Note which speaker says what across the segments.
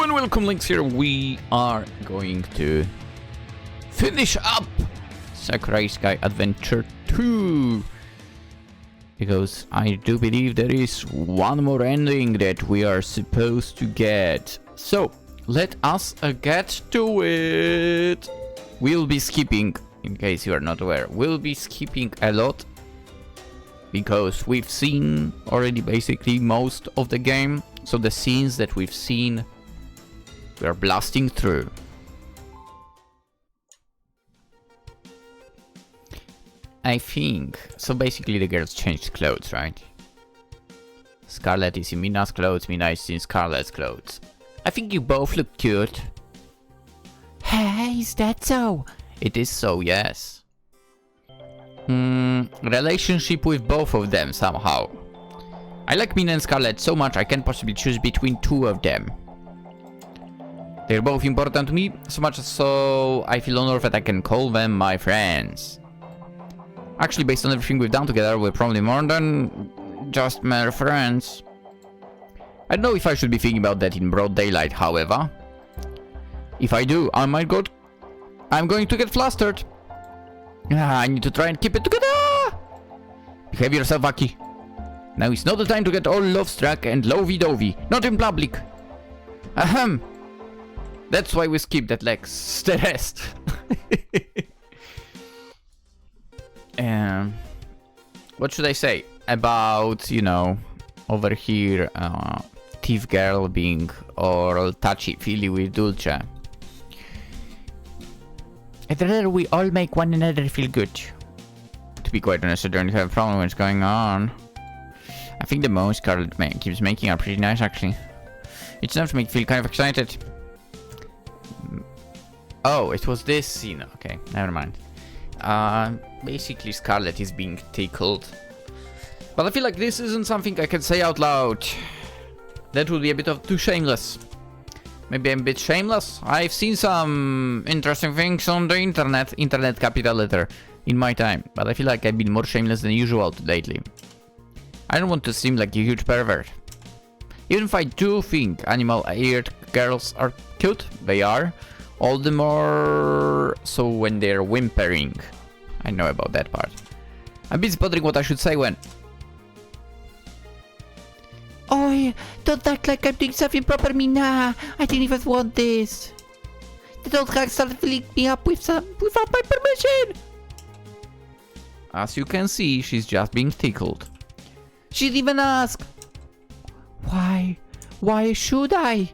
Speaker 1: Hello and welcome, Lynx here. We are going to finish up Sakura Isekai Adventure 2. Because I do believe there is one more ending that we are supposed to get. So, let us get to it. We'll be skipping, in case you are not aware, we'll be skipping a lot. Because we've seen already basically most of the game. So the scenes that we've seen, we are blasting through. I think, so basically the girls changed clothes, right? Scarlet is in Mina's clothes, Mina is in Scarlet's clothes. I think you both look cute. Hey, is that so? It is so, yes. Relationship with both of them somehow. I like Mina and Scarlet so much I can't possibly choose between two of them. They're both important to me, so much so I feel honored that I can call them my friends. Actually, based on everything we've done together, we're probably more than just mere friends. I don't know if I should be thinking about that in broad daylight, however. If I do, I'm going to get flustered. I need to try and keep it together. Behave yourself, Aki. Now is not the time to get all love-struck and lovey-dovey. Not in public. Ahem. That's why we skip that legs. The rest. What should I say about, you know, over here, thief girl being all touchy-feely with Dulce? I'd rather we all make one another feel good. To be quite honest, I don't have a problem with what's going on. I think the most Scarlet keeps making are pretty nice, actually. It's enough to make me feel kind of excited. Oh, it was this scene. Okay, never mind. Basically Scarlet is being tickled. But I feel like this isn't something I can say out loud. That would be a bit of too shameless. Maybe I'm a bit shameless. I've seen some interesting things on the internet capital letter, in my time. But I feel like I've been more shameless than usual lately. I don't want to seem like a huge pervert. Even if I do think animal-eared girls are cute, they are. All the more so when they're whimpering. I know about that part. I'm busy pondering what I should say when... Oi, don't act like I'm doing something proper, Mina. I didn't even want this. The old hag started filling me up without my permission. As you can see, she's just being tickled. She didn't even ask. Why? Why should I?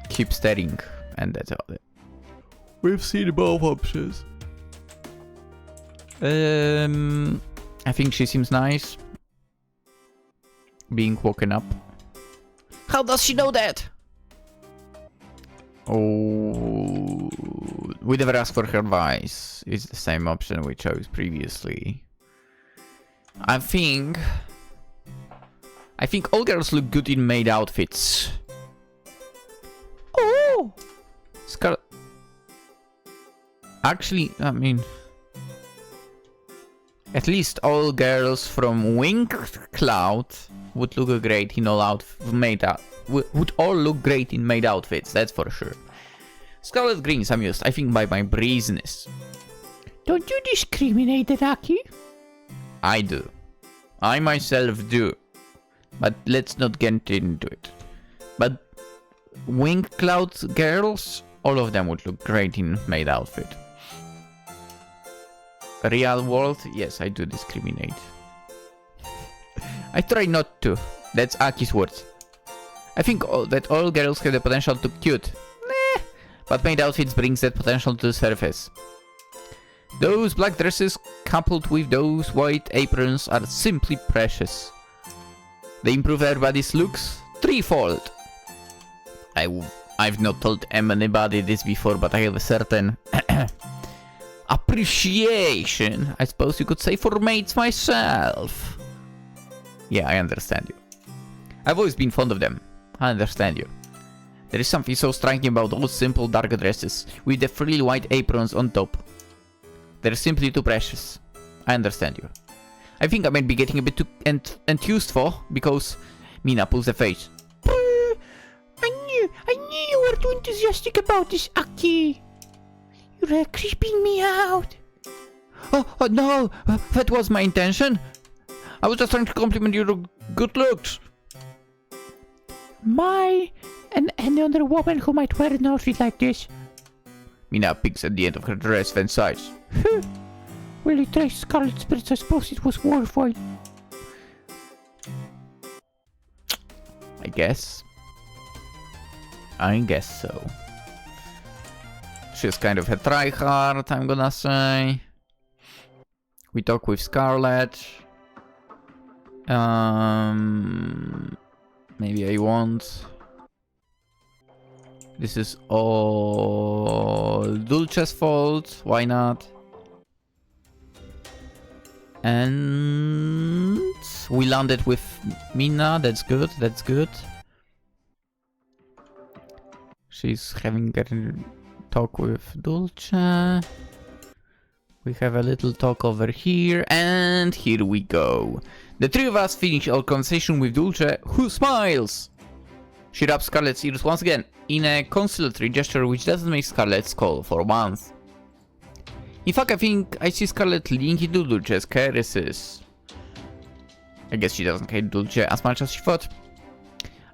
Speaker 1: Keep staring, and that's about it. We've seen both options. I think she seems nice. Being woken up. How does she know that? Oh, we never asked for her advice. It's the same option we chose previously. I think all girls look good in maid outfits. Oh! Scarlet. Actually, I mean... At least all girls from Winged Cloud would look great in would all look great in maid outfits, that's for sure. Scarlet Green's amused, I think, by my breeziness. Don't you discriminate, Aki? I do. I myself do. But let's not get into it. But Winged Cloud girls, all of them would look great in maid outfit. Real world, yes, I do discriminate. I try not to. That's Aki's words. I think that all girls have the potential to cute. But maid outfits brings that potential to the surface. Those black dresses coupled with those white aprons are simply precious. They improve everybody's looks threefold. I've not told anybody this before, but I have a certain appreciation, I suppose you could say, for maids myself. Yeah, I understand you. I've always been fond of them. I understand you. There is something so striking about those simple dark dresses with the frilly white aprons on top. They're simply too precious. I understand you. I think I might be getting a bit too enthused for, because Mina pulls the face. I knew you were too enthusiastic about this, Aki. You're creeping me out. Oh no, that was my intention. I was just trying to compliment your good looks. And any other woman who might wear an outfit like this. Mina picks at the end of her dress, then sighs. Well, it tried Scarlet Spirits, I suppose it was worthwhile. I guess so. She's kind of a tryhard, I'm gonna say. We talk with Scarlet. Maybe I won't. This is all Dulce's fault. Why not? And we landed with Mina. That's good. That's good. She's having a talk with Dulce. We have a little talk over here, and here we go. The three of us finish our conversation with Dulce, who smiles. She rubs Scarlet's ears once again, in a conciliatory gesture which doesn't make Scarlet scold for once. In fact, I think I see Scarlet leaning into Dulce's caresses. I guess she doesn't hate Dulce as much as she thought.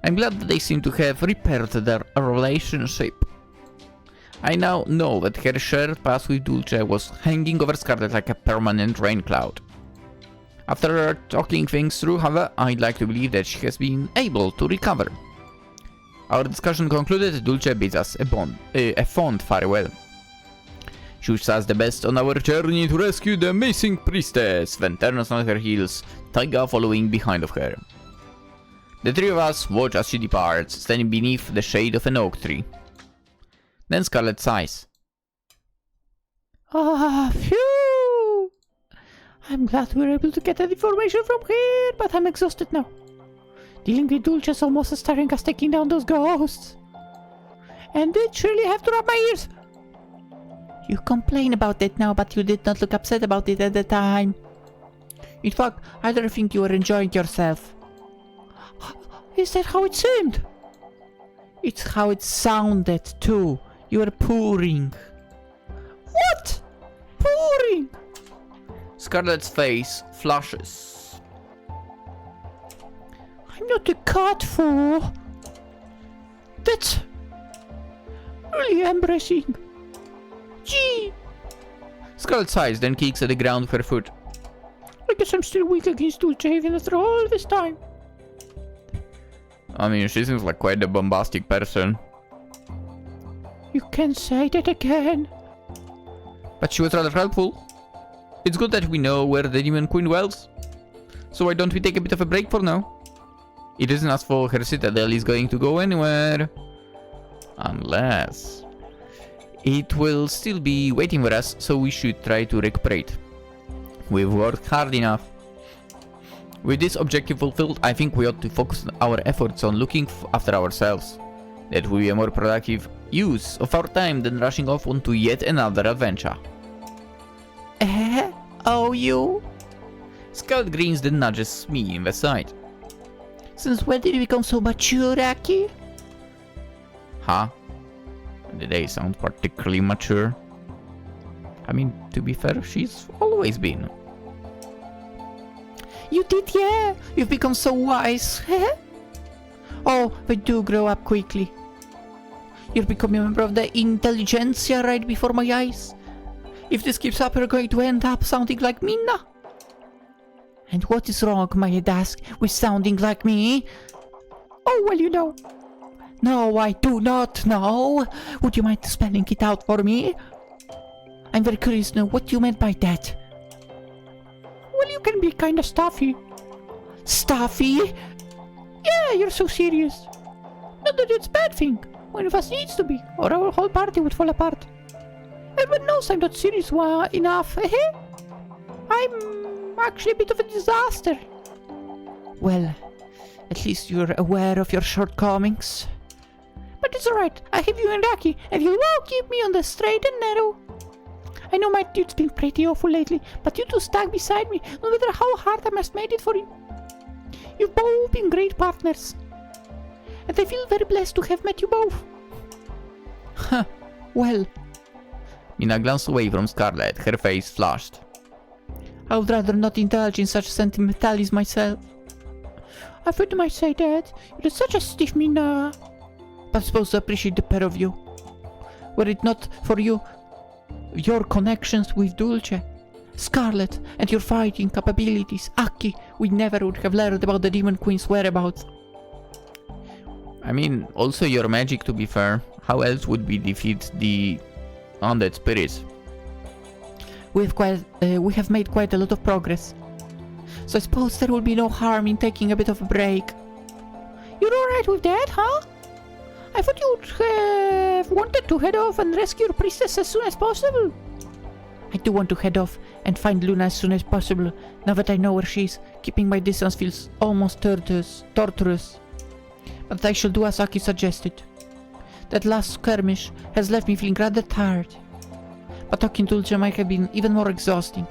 Speaker 1: I'm glad that they seem to have repaired their relationship. I now know that her shared past with Dulce was hanging over Scarlet like a permanent rain cloud. After talking things through, however, I'd like to believe that she has been able to recover. Our discussion concluded, Dulce bids us a fond farewell. She wishes us the best on our journey to rescue the missing priestess, then turns on her heels, Taiga following behind of her. The three of us watch as she departs, standing beneath the shade of an oak tree. Then Scarlet sighs. Phew! I'm glad we were able to get that information from here, but I'm exhausted now. Dealing with Dulce is almost as tiring as taking down those ghosts. And did surely have to rub my ears. You complain about it now, but you did not look upset about it at the time. In fact, I don't think you were enjoying yourself. Is that how it seemed? It's how it sounded, too. You were purring. What? Purring? Scarlet's face flushes. I'm not a cat fool. That's really embarrassing. Gee. Scarlet sighs, then kicks at the ground with her foot. I guess I'm still weak against Dulce even after all this time. I mean, she seems like quite a bombastic person. You can say that again. But she was rather helpful. It's good that we know where the Demon Queen dwells. So why don't we take a bit of a break for now? It isn't as though her citadel is going to go anywhere. Unless it will still be waiting for us, so we should try to recuperate. We've worked hard enough. With this objective fulfilled, I think we ought to focus our efforts on looking after ourselves. That will be a more productive use of our time than rushing off onto yet another adventure. Oh, you? Scarlet grins, then nudges me in the side. Since when did you become so mature, Aki? Huh? Did they sound particularly mature? I mean, to be fair, she's always been. You did, yeah. You've become so wise. Oh, they do grow up quickly. You're becoming a member of the intelligentsia right before my eyes. If this keeps up, you're going to end up sounding like Mina. And what is wrong, may I ask, with sounding like me? Oh, well, you know. No, I do not know. Would you mind spelling it out for me? I'm very curious to know what you meant by that. Well, you can be kinda stuffy. Stuffy? Yeah, you're so serious. Not that it's a bad thing. One of us needs to be, or our whole party would fall apart. Everyone knows I'm not serious enough, I'm actually a bit of a disaster. Well, at least you're aware of your shortcomings. But it's alright, I have you and Aki, and you will keep me on the straight and narrow. I know my dude's been pretty awful lately, but you two stuck beside me, no matter how hard I must made it for you. You've both been great partners. And I feel very blessed to have met you both. Huh, well. Mina glanced away from Scarlet, her face flushed. I would rather not indulge in such sentimentalism myself. I thought you might say that. You're such a stiff, Mina. But I'm supposed to appreciate the pair of you. Were it not for you, your connections with Dulce, Scarlet, and your fighting capabilities, Aki, we never would have learned about the Demon Queen's whereabouts. I mean, also your magic, to be fair. How else would we defeat the undead spirits? We have made quite a lot of progress. So I suppose there will be no harm in taking a bit of a break. You're alright with that, huh? I thought you would have wanted to head off and rescue your priestess as soon as possible. I do want to head off and find Luna as soon as possible. Now that I know where she is, keeping my distance feels almost torturous. But I shall do as Aki suggested. That last skirmish has left me feeling rather tired. But talking to Dulce might have been even more exhausting.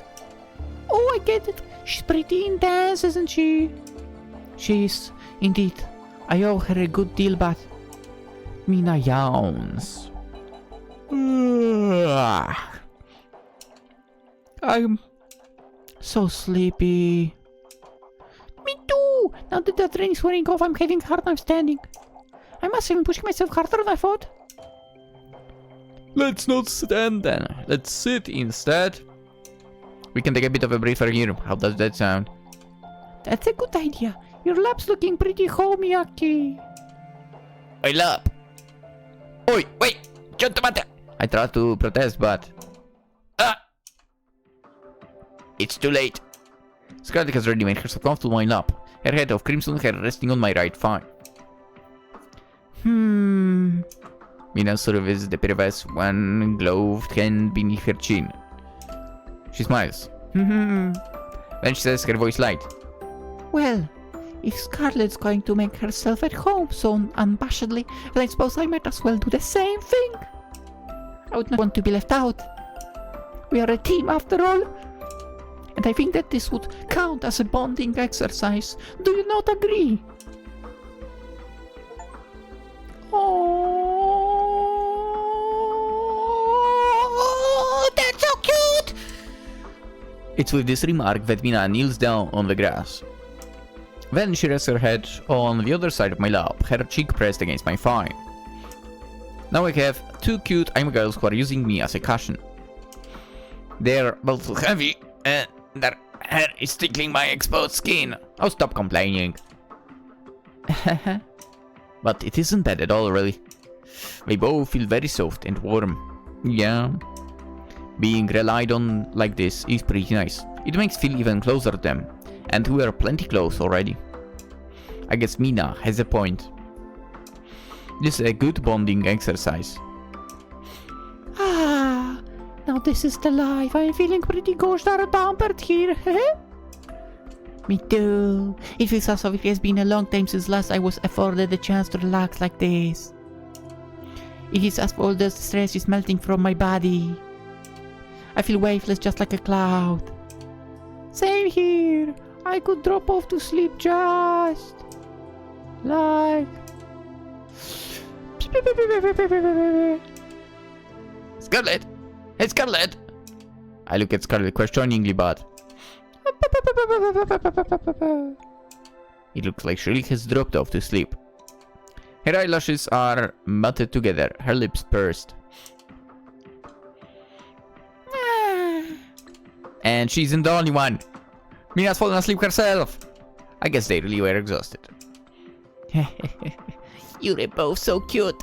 Speaker 1: Oh, I get it. She's pretty intense, isn't she? She is, indeed. I owe her a good deal, but... Mina yawns. I'm so sleepy. Me too! Now that the train is wearing off, I'm having a hard time standing. I must have been pushing myself harder than I thought. Let's not stand then. Let's sit instead. We can take a bit of a breather here. How does that sound? That's a good idea. Your lap's looking pretty homey, Aki. Oi, lap. Oi, wait! I tried to protest, but... It's too late. Scarlet has already made herself comfortable in my lap. Her head of crimson hair resting on my right thigh. Mina surveys the crevice, one gloved hand beneath her chin. She smiles. Then she says, her voice light. Well, if Scarlet's going to make herself at home so unabashedly, then I suppose I might as well do the same thing. I would not want to be left out. We are a team after all. And I think that this would count as a bonding exercise. Do you not agree? Oh, that's so cute! It's with this remark that Mina kneels down on the grass. Then she rests her head on the other side of my lap, her cheek pressed against my thigh. Now I have two cute I'm girls who are using me as a cushion. They're both heavy, and their hair is tickling my exposed skin. Oh, stop complaining. But it isn't bad at all, really. They both feel very soft and warm. Yeah. Being relied on like this is pretty nice. It makes me feel even closer to them. And we are plenty close already. I guess Mina has a point. This is a good bonding exercise. Ah, now this is the life. I'm feeling pretty gosh darn pampered here. Me too. It feels as if it has been a long time since last I was afforded the chance to relax like this. It is as if all the stress is melting from my body. I feel waveless just like a cloud. Same here. I could drop off to sleep just like... Scarlet! Hey, Scarlet! I look at Scarlet questioningly, but... It looks like she has dropped off to sleep. Her eyelashes are matted together, her lips pursed. And she isn't the only one. Mina's fallen asleep herself. I guess they really were exhausted. You're both so cute.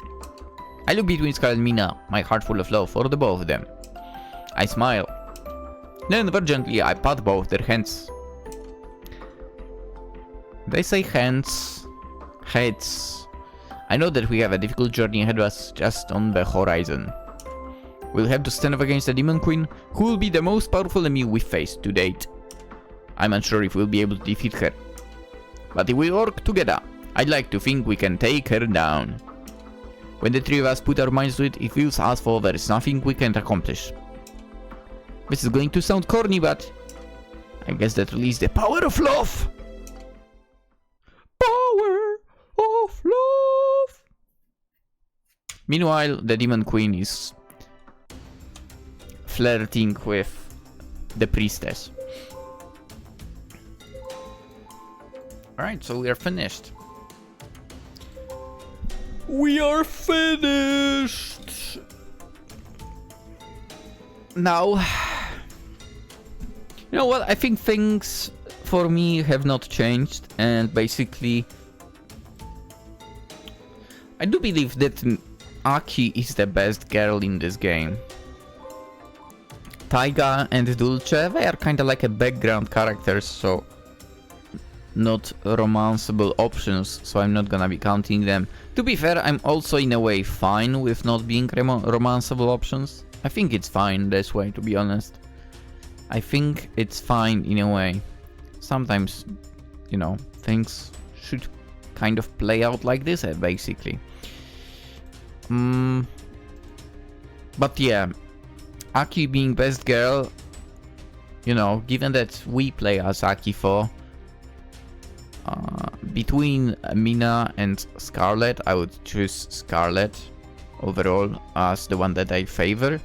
Speaker 1: I look between Scarlet and Mina, my heart full of love for the both of them. I smile. Then very gently I pat both their hands. They say hands, heads. I know that we have a difficult journey ahead of us just on the horizon. We'll have to stand up against the Demon Queen, who will be the most powerful enemy we've faced to date. I'm unsure if we'll be able to defeat her. But if we work together, I'd like to think we can take her down. When the three of us put our minds to it, it feels as though there is nothing we can't accomplish. This is going to sound corny, but I guess that releases the power of love. Meanwhile, the Demon Queen is flirting with the Priestess. Alright, so we are finished. We are finished! Now, you know what, I think things for me have not changed, and basically I do believe that Aki is the best girl in this game. Taiga and Dulce, they are kinda like a background characters, so not romanceable options, so I'm not gonna be counting them. To be fair, I'm also in a way fine with not being romanceable options. I think it's fine this way, to be honest. I think it's fine in a way. Sometimes, you know, things should kind of play out like this, basically. But yeah, Aki being best girl, you know, given that we play as Aki 4, between Mina and Scarlet, I would choose Scarlet overall as the one that I favor.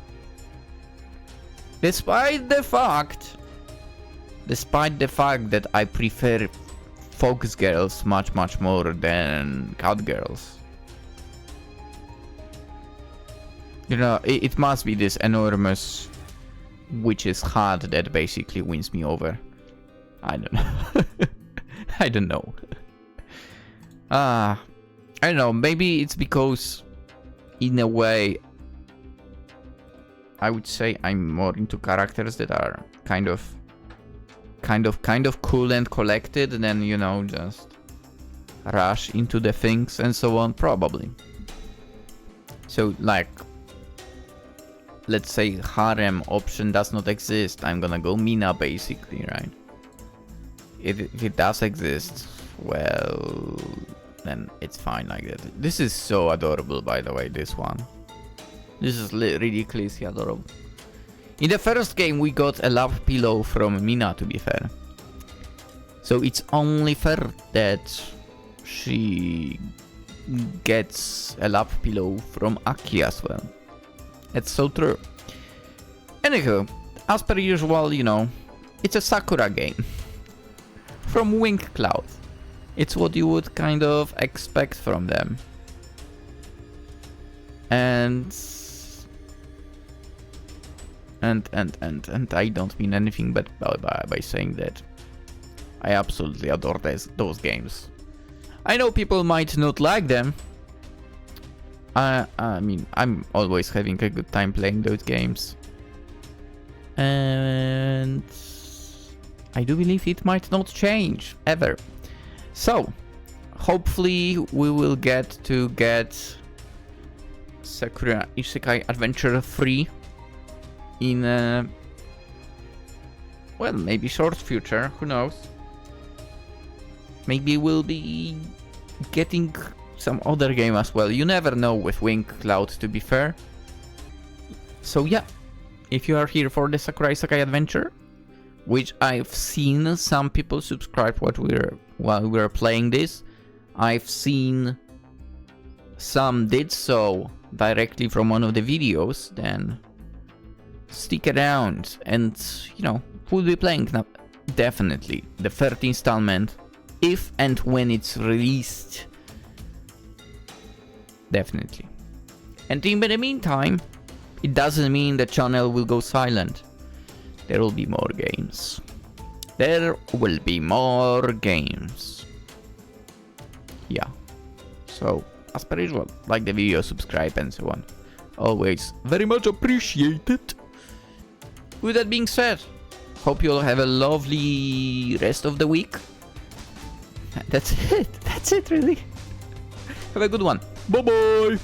Speaker 1: Despite the fact that I prefer fox girls much more than cat girls. You know, it must be this enormous witch's hat that basically wins me over. I don't know. I don't know. I don't know, maybe it's because in a way I would say I'm more into characters that are kind of cool and collected than, you know, just rush into the things and so on, probably. So like, let's say Harem option does not exist, I'm gonna go Mina basically, right? If it does exist, well, then it's fine like that. This is so adorable, by the way, this one. This is ridiculously adorable. In the first game, we got a love pillow from Mina, to be fair. So it's only fair that she gets a love pillow from Aki as well. It's so true. Anywho, as per usual, you know, it's a Sakura game. From Wink Cloud. It's what you would kind of expect from them. And I don't mean anything but by saying that I absolutely adore those games. I know people might not like them. I mean, I'm always having a good time playing those games. And I do believe it might not change, ever. So, hopefully we will get Sakura Isekai Adventure 3 in well, maybe short future, who knows. Maybe we'll be getting some other game as well. You never know with Wink Cloud, to be fair. So yeah, if you are here for the Sakura Isekai Adventure, which I've seen some people subscribe while we were playing this. I've seen some did so directly from one of the videos, then stick around and, you know, we'll be playing now. Definitely the third installment, if and when it's released. Definitely. And in the meantime, it doesn't mean the channel will go silent. There will be more games. There will be more games. Yeah. So, as per usual, like the video, subscribe and so on. Always very much appreciated. With that being said, hope you all have a lovely rest of the week. That's it. That's it, really. Have a good one. Bye bye.